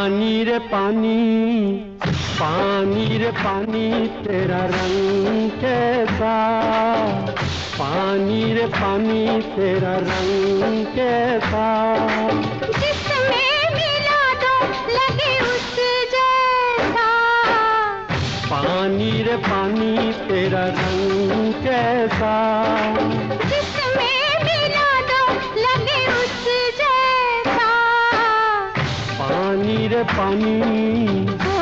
पानी रे पानी, पानी रे पानी तेरा रंग कैसा, पानी रे पानी तेरा रंग कैसा, जिसमें मिला दो लगे उस जैसा, पानी रे पानी तेरा रंग कैसा, जिसमें मिला दो लगे उस जैसा, पानी रे पानी।